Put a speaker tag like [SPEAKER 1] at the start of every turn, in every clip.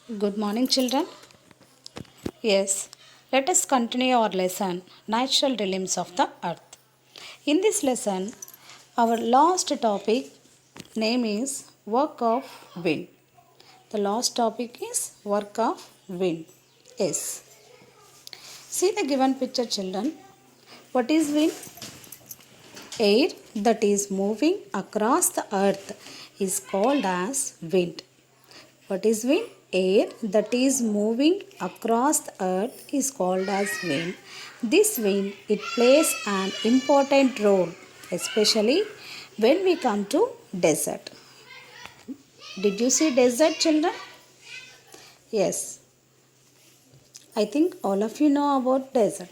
[SPEAKER 1] Good morning, children. Yes, let us continue our lesson Natural Realms of the Earth. In this lesson, our last topic name is Work of Wind. The last topic is Work of Wind. Yes. See the given picture, children. What is wind? Air that is moving across the earth is called as wind. What is wind? Air that is moving across the earth is called as wind. This wind it plays an important role, especially when we come to desert. Did you see desert, children? Yes, I think all of you know about desert.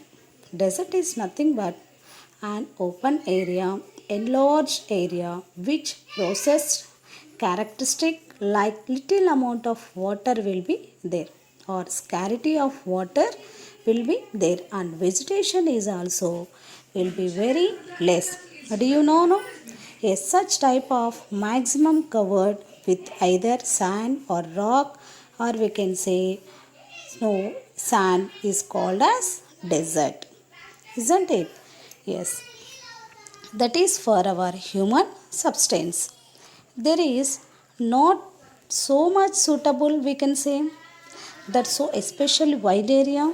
[SPEAKER 1] Desert is nothing but an open area, enlarged area which possesses characteristic like little amount of water will be there or scarcity of water will be there and vegetation is also will be very less. Do you know? No? A such type of maximum covered with either sand or rock or we can say snow, sand is called as desert. Isn't it? Yes. That is for our human substance. There is not so much suitable we can say that so especially wide area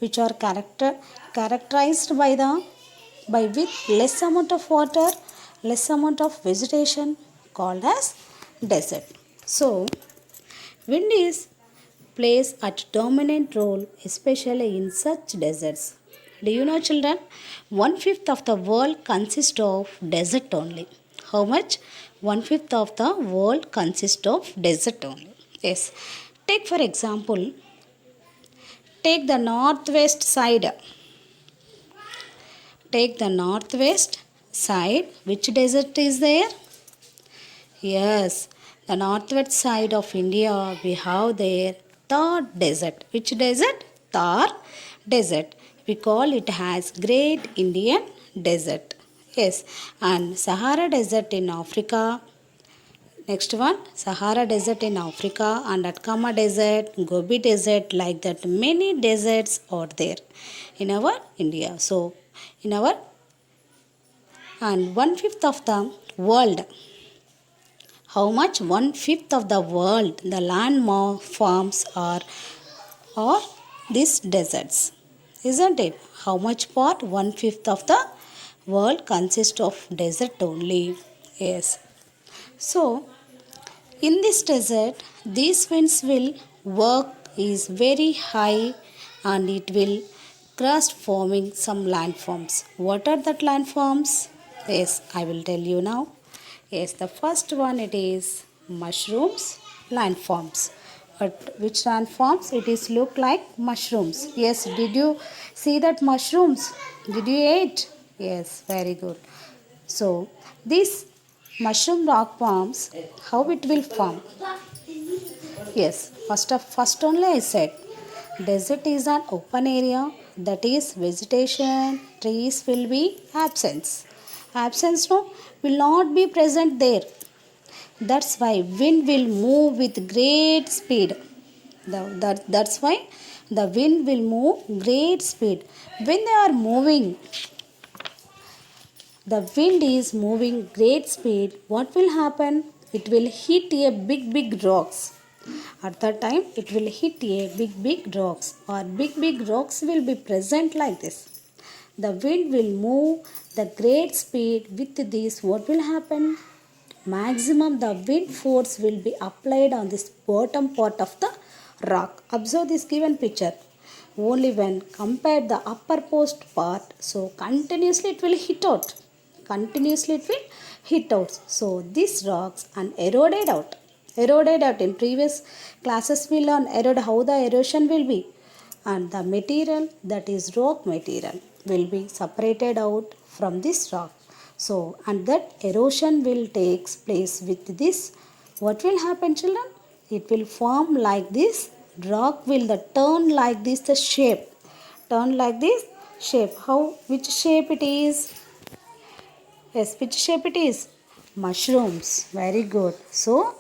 [SPEAKER 1] which are characterized by with less amount of water, less amount of vegetation called as desert. So wind is plays a dominant role, especially in such deserts. Do you know, children? One fifth of the world consists of desert only. How much? One fifth of the world consists of desert only. Yes. Take for example, take the northwest side. Take the northwest side. Which desert is there? Yes, the northwest side of India, we have there Thar Desert. Which desert? Thar Desert. We call it as Great Indian Desert. Yes, and Sahara Desert in Africa. Next one, Sahara Desert in Africa and Atacama Desert, Gobi Desert, like that. Many deserts are there in our India. So, in our and one fifth of the world how much one fifth of the world the land forms are these deserts, isn't it? How much part one fifth of the world consists of desert only? Yes. So in this desert these winds will work is very high and it will crust forming some landforms. What are that landforms? Yes, I will tell you now. Yes, the first one it is mushrooms landforms. But which landforms? It is look like mushrooms. Yes, did you see that mushrooms? Did you eat? Yes, very good. So these mushroom rock forms, how it will form? Yes, first only I said desert is an open area that is vegetation, trees will be absence. Absence no will not be present there. That's why wind will move with great speed. That's why the wind will move great speed. When they are moving, the wind is moving great speed. What will happen? It will hit a big rocks. At that time it will hit a big rocks or big rocks will be present like this. The wind will move the great speed. With this what will happen? Maximum the wind force will be applied on this bottom part of the rock. Observe this given picture. Only when compared the upper post part, so continuously it will hit out. Continuously it will hit out. So these rocks and eroded out. Eroded out. In previous classes we learn how the erosion will be. And the material that is rock material will be separated out from this rock. So and that erosion will takes place with this. What will happen, children? It will form like this. Rock will the turn like this the shape. Turn like this shape. How? Which shape it is? Yes, which shape it is? Mushrooms. Very good. So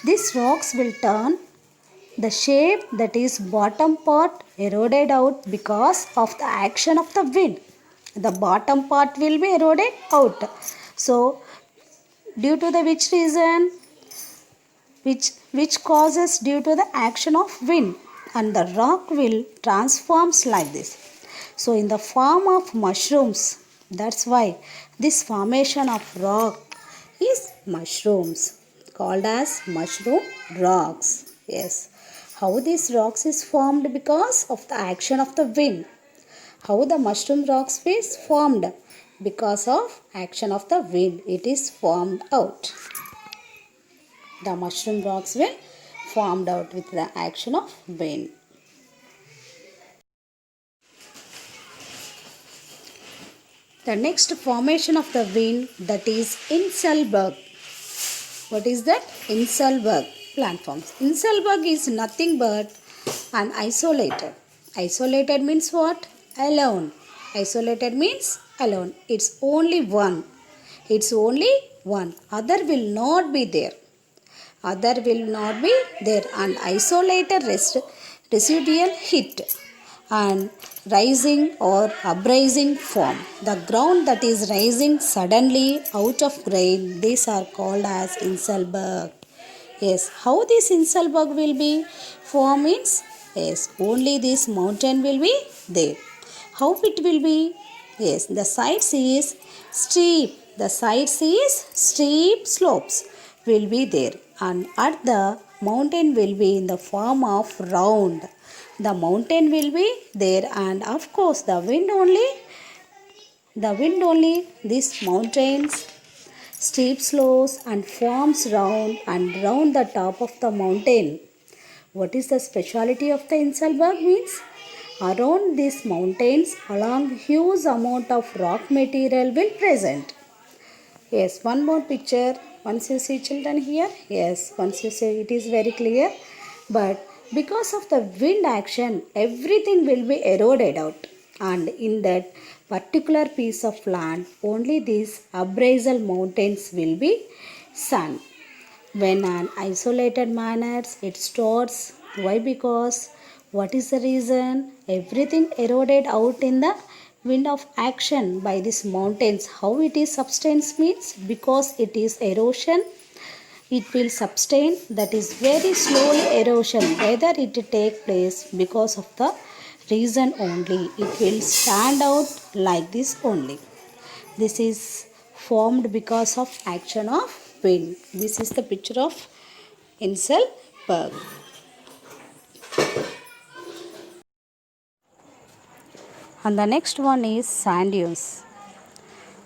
[SPEAKER 1] these rocks will turn The shape, that is bottom part, eroded out because of the action of the wind. The bottom part will be eroded out. So due to the which reason, which causes due to the action of wind, and the rock will transforms like this. So in the form of mushrooms, that's why this formation of rock is mushrooms, called as mushroom rocks. Yes, how these rocks is formed? Because of the action of the wind. How the mushroom rocks is formed? Because of action of the wind, it is formed out. The mushroom rocks were formed out with the action of wind. The next formation of the wind, that is Inselberg. What is that? Inselberg landforms. Inselberg is nothing but an isolated. Isolated means what? Alone. Isolated means alone. It's only one. It's only one. Other will not be there. Other will not be there. And isolated residual heat and rising or uprising form. The ground that is rising suddenly out of grain, these are called as Inselberg. Yes, how this Inselberg will be formed means, yes, only this mountain will be there. How it will be? Yes, the sides is steep. The sides is steep slopes will be there, and at the mountain will be in the form of round. The mountain will be there, and of course the wind only these mountains steep slopes and forms round and round the top of the mountain. What is the speciality of the Inselberg means? Around these mountains along huge amount of rock material will present. Yes, one more picture. Once you see children here, yes, once you see it is very clear. But because of the wind action, everything will be eroded out. And in that particular piece of land, only these abrasal mountains will be seen. When an isolated manner it stores. Why? Because what is the reason? Everything eroded out in the wind of action by these mountains. How it is substance means? Because it is erosion, it will sustain, that is very slowly erosion. Whether it take place because of the reason only, it will stand out like this only. This is formed because of action of wind. This is the picture of Inselberg. And the next one is sand dunes.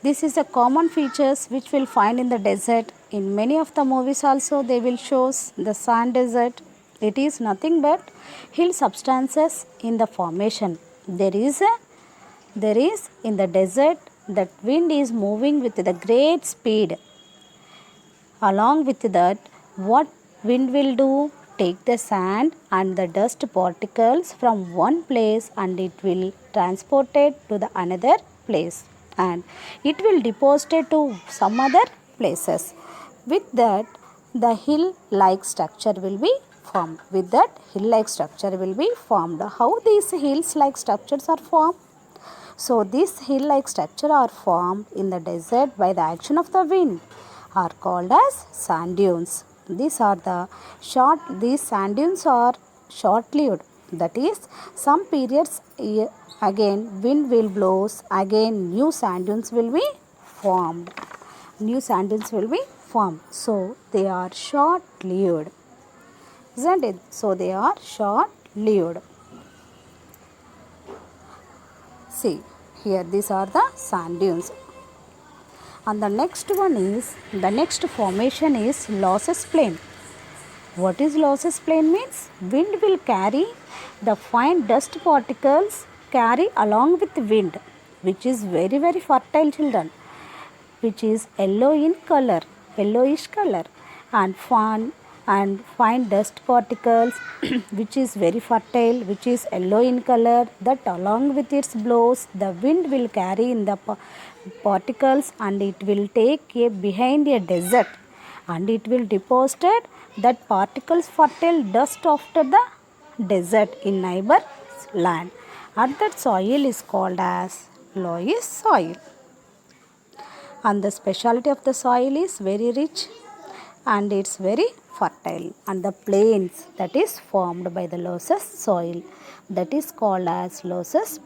[SPEAKER 1] This is a common features which we'll find in the desert. In many of the movies also they will show the sand desert. It is nothing but hill substances in the formation. There is in the desert that wind is moving with the great speed. Along with that, what wind will do? Take the sand and the dust particles from one place and it will transport it to the another place, and it will deposit it to some other places. With that, the hill-like structure will be formed. With that, hill-like structure will be formed. How these hills-like structures are formed? So these hill-like structure are formed in the desert by the action of the wind, are called as sand dunes. These sand dunes are short-lived. That is, some periods again wind will blows, again new sand dunes will be formed. New sand dunes will be formed. So they are short-lived, isn't it? So they are short-lived. See, here these are the sand dunes. And the next formation is losses plain. What is losses plain means? Wind will carry the fine dust particles carry along with wind, which is very, very fertile, children, which is yellowish color, and fine dust particles which is very fertile, which is yellow in color, that along with its blows the wind will carry in the particles and it will take behind a desert, and it will deposit that particles fertile dust after the desert in neighbor land, and that soil is called as loess soil. And the speciality of the soil is very rich and it's very fertile, and the plains that is formed by the loess soil, that is called as loess